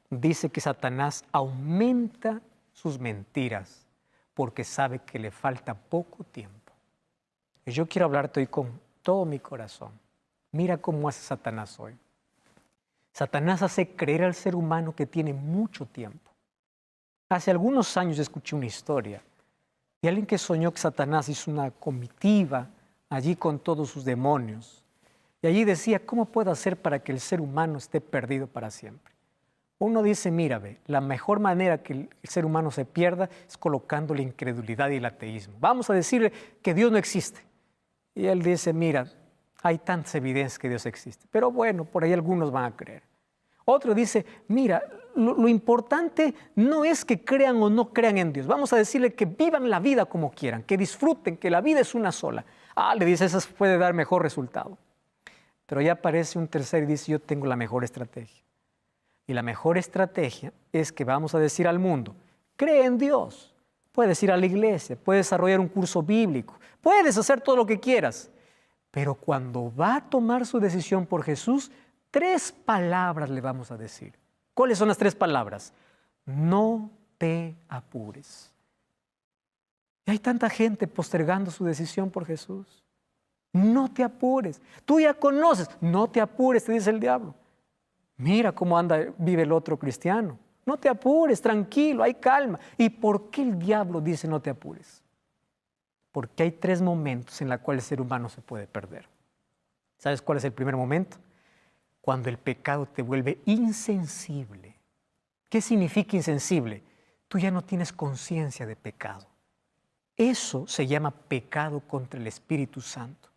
Dice que Satanás aumenta sus mentiras porque sabe que le falta poco tiempo. Y yo quiero hablarte hoy con todo mi corazón. Mira cómo hace Satanás hoy. Satanás hace creer al ser humano que tiene mucho tiempo. Hace algunos años escuché una historia de alguien que soñó que Satanás hizo una comitiva allí con todos sus demonios. Y allí decía, ¿cómo puedo hacer para que el ser humano esté perdido para siempre? Uno dice, mira, ve, la mejor manera que el ser humano se pierda es colocando la incredulidad y el ateísmo. Vamos a decirle que Dios no existe. Y él dice, mira, hay tantas evidencias que Dios existe. Pero bueno, por ahí algunos van a creer. Otro dice, mira, lo importante no es que crean o no crean en Dios. Vamos a decirle que vivan la vida como quieran, que disfruten, que la vida es una sola. Le dice, eso puede dar mejor resultado. Pero ya aparece un tercero y dice, yo tengo la mejor estrategia. Y la mejor estrategia es que vamos a decir al mundo, cree en Dios. Puedes ir a la iglesia, puedes desarrollar un curso bíblico, puedes hacer todo lo que quieras. Pero cuando va a tomar su decisión por Jesús, 3 palabras le vamos a decir. ¿Cuáles son las 3 palabras? No te apures. Y hay tanta gente postergando su decisión por Jesús. No te apures. Tú ya conoces, no te apures, te dice el diablo. Mira cómo vive el otro cristiano. No te apures, tranquilo, hay calma. ¿Y por qué el diablo dice no te apures? Porque hay 3 momentos en los cuales el ser humano se puede perder. ¿Sabes cuál es el primer momento? Cuando el pecado te vuelve insensible. ¿Qué significa insensible? Tú ya no tienes conciencia de pecado. Eso se llama pecado contra el Espíritu Santo.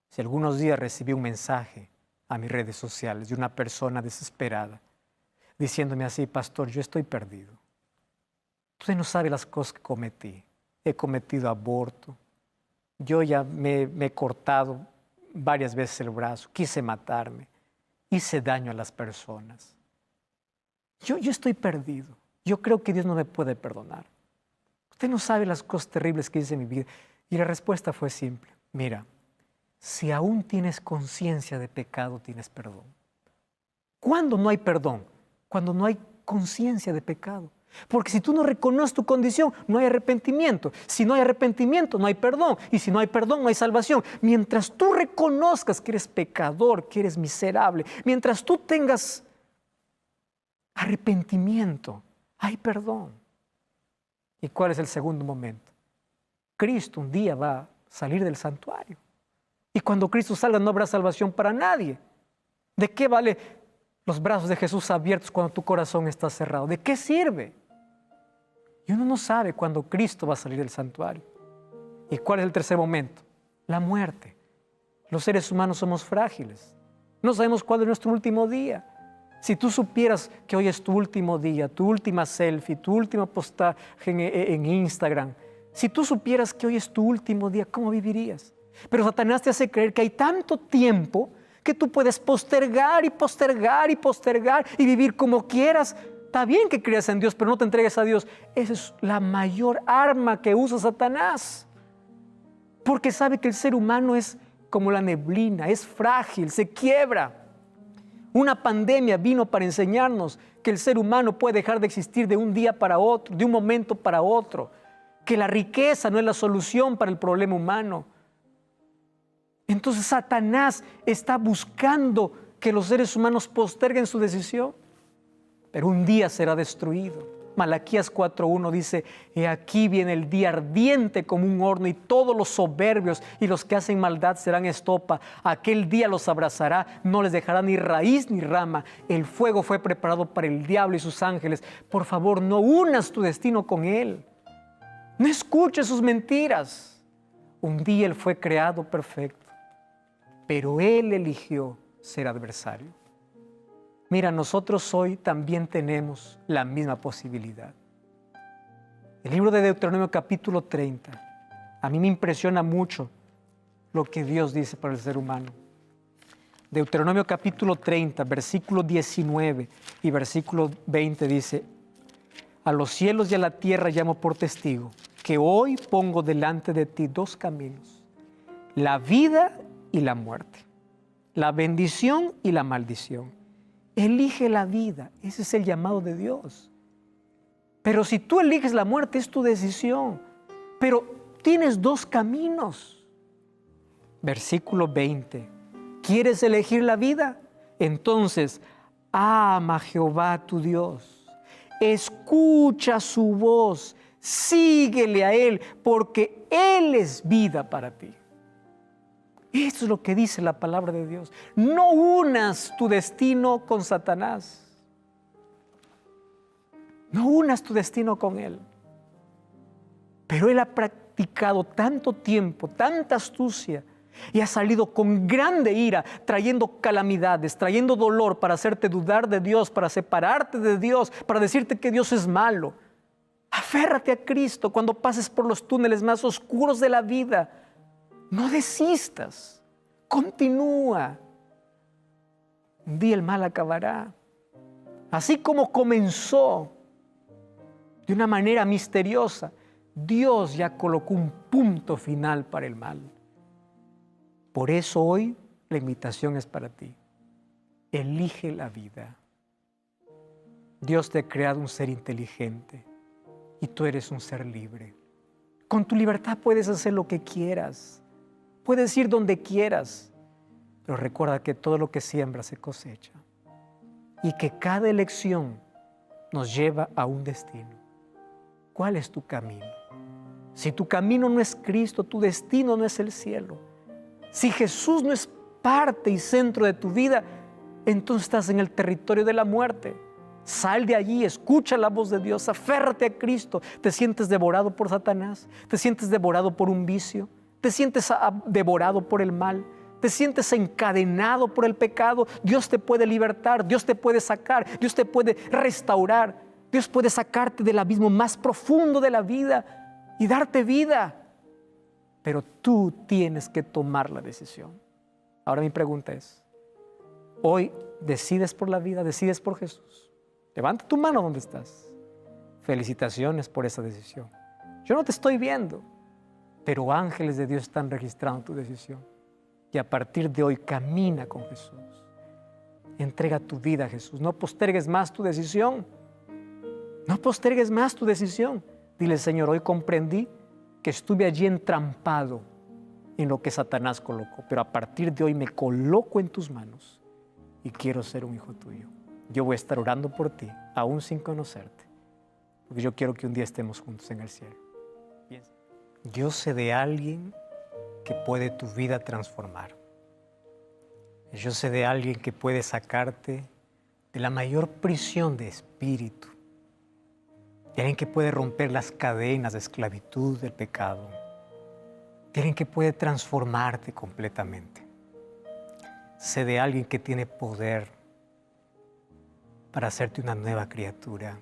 Si algunos días recibí un mensaje a mis redes sociales de una persona desesperada, diciéndome así, pastor, yo estoy perdido. Usted no sabe las cosas que cometí. He cometido aborto. Yo ya me he cortado varias veces el brazo. Quise matarme. Hice daño a las personas. Yo estoy perdido. Yo creo que Dios no me puede perdonar. Usted no sabe las cosas terribles que hice en mi vida. Y la respuesta fue simple. Mira, si aún tienes conciencia de pecado, tienes perdón. ¿Cuándo no hay perdón? Cuando no hay conciencia de pecado. Porque si tú no reconoces tu condición, no hay arrepentimiento. Si no hay arrepentimiento, no hay perdón. Y si no hay perdón, no hay salvación. Mientras tú reconozcas que eres pecador, que eres miserable, mientras tú tengas arrepentimiento, hay perdón. ¿Y cuál es el segundo momento? Cristo un día va a salir del santuario. Y cuando Cristo salga no habrá salvación para nadie. ¿De qué vale los brazos de Jesús abiertos cuando tu corazón está cerrado? ¿De qué sirve? Y uno no sabe cuándo Cristo va a salir del santuario. ¿Y cuál es el tercer momento? La muerte. Los seres humanos somos frágiles. No sabemos cuándo es nuestro último día. Si tú supieras que hoy es tu último día, tu última selfie, tu última postaje en Instagram, si tú supieras que hoy es tu último día, ¿cómo vivirías? Pero Satanás te hace creer que hay tanto tiempo que tú puedes postergar y postergar y postergar y vivir como quieras. Está bien que creas en Dios, pero no te entregues a Dios. Esa es la mayor arma que usa Satanás. Porque sabe que el ser humano es como la neblina, es frágil, se quiebra. Una pandemia vino para enseñarnos que el ser humano puede dejar de existir de un día para otro, de un momento para otro, que la riqueza no es la solución para el problema humano. Entonces Satanás está buscando que los seres humanos posterguen su decisión, pero un día será destruido. Malaquías 4:1 dice: he aquí viene el día ardiente como un horno, y todos los soberbios y los que hacen maldad serán estopa. Aquel día los abrazará, no les dejará ni raíz ni rama. El fuego fue preparado para el diablo y sus ángeles. Por favor, no unas tu destino con él. No escuches sus mentiras. Un día él fue creado perfecto, pero él eligió ser adversario. Mira, nosotros hoy también tenemos la misma posibilidad. El libro de Deuteronomio capítulo 30, a mí me impresiona mucho lo que Dios dice para el ser humano. Deuteronomio capítulo 30, versículo 19 y versículo 20 dice: a los cielos y a la tierra llamo por testigo que hoy pongo delante de ti dos caminos, la vida y la muerte, la bendición y la maldición. Elige la vida, ese es el llamado de Dios. Pero si tú eliges la muerte, es tu decisión. Pero tienes dos caminos. Versículo 20. ¿Quieres elegir la vida? Entonces, ama a Jehová tu Dios. Escucha su voz, síguele a Él, porque Él es vida para ti. Esto es lo que dice la palabra de Dios. No unas tu destino con Satanás. No unas tu destino con él. Pero él ha practicado tanto tiempo, tanta astucia, y ha salido con grande ira, trayendo calamidades, trayendo dolor para hacerte dudar de Dios, para separarte de Dios, para decirte que Dios es malo. Aférrate a Cristo cuando pases por los túneles más oscuros de la vida. No desistas, continúa. Un día el mal acabará. Así como comenzó de una manera misteriosa, Dios ya colocó un punto final para el mal. Por eso hoy la invitación es para ti. Elige la vida. Dios te ha creado un ser inteligente y tú eres un ser libre. Con tu libertad puedes hacer lo que quieras. Puedes ir donde quieras, pero recuerda que todo lo que siembra se cosecha y que cada elección nos lleva a un destino. ¿Cuál es tu camino? Si tu camino no es Cristo, tu destino no es el cielo. Si Jesús no es parte y centro de tu vida, entonces estás en el territorio de la muerte. Sal de allí, escucha la voz de Dios, aférrate a Cristo. ¿Te sientes devorado por Satanás? ¿Te sientes devorado por un vicio? ¿Te sientes devorado por el mal? ¿Te sientes encadenado por el pecado? Dios te puede libertar, Dios te puede sacar, Dios te puede restaurar. Dios puede sacarte del abismo más profundo de la vida y darte vida. Pero tú tienes que tomar la decisión. Ahora mi pregunta es, ¿hoy decides por la vida, decides por Jesús? Levanta tu mano donde estás. Felicitaciones por esa decisión. Yo no te estoy viendo, pero ángeles de Dios están registrando tu decisión. Y a partir de hoy camina con Jesús. Entrega tu vida a Jesús. No postergues más tu decisión. No postergues más tu decisión. Dile: Señor, hoy comprendí que estuve allí entrampado en lo que Satanás colocó, pero a partir de hoy me coloco en tus manos y quiero ser un hijo tuyo. Yo voy a estar orando por ti, aún sin conocerte, porque yo quiero que un día estemos juntos en el cielo. Piensa. Yo sé de alguien que puede tu vida transformar. Yo sé de alguien que puede sacarte de la mayor prisión de espíritu, de alguien que puede romper las cadenas de esclavitud del pecado, de alguien que puede transformarte completamente. Sé de alguien que tiene poder para hacerte una nueva criatura.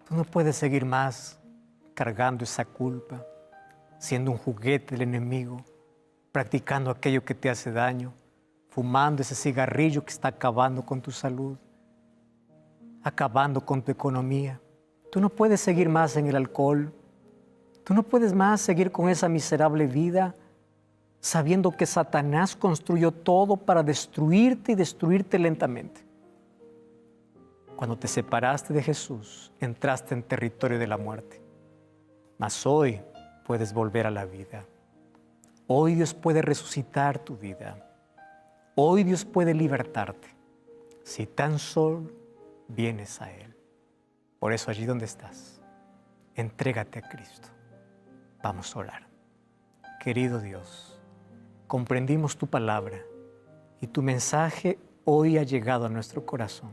Tú no puedes seguir más cargando esa culpa, siendo un juguete del enemigo, practicando aquello que te hace daño, fumando ese cigarrillo que está acabando con tu salud, acabando con tu economía. Tú no puedes seguir más en el alcohol. Tú no puedes más seguir con esa miserable vida, sabiendo que Satanás construyó todo para destruirte y destruirte lentamente. Cuando te separaste de Jesús, entraste en territorio de la muerte. Mas hoy puedes volver a la vida. Hoy Dios puede resucitar tu vida. Hoy Dios puede libertarte, si tan solo vienes a Él. Por eso allí donde estás, entrégate a Cristo. Vamos a orar. Querido Dios, comprendimos tu palabra y tu mensaje hoy ha llegado a nuestro corazón.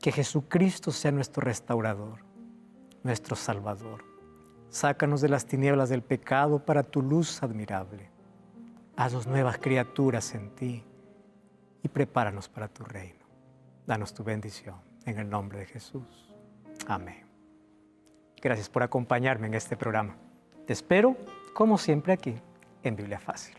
Que Jesucristo sea nuestro restaurador, nuestro Salvador. Sácanos de las tinieblas del pecado para tu luz admirable. Haznos nuevas criaturas en ti y prepáranos para tu reino. Danos tu bendición en el nombre de Jesús. Amén. Gracias por acompañarme en este programa. Te espero, como siempre, aquí en Biblia Fácil.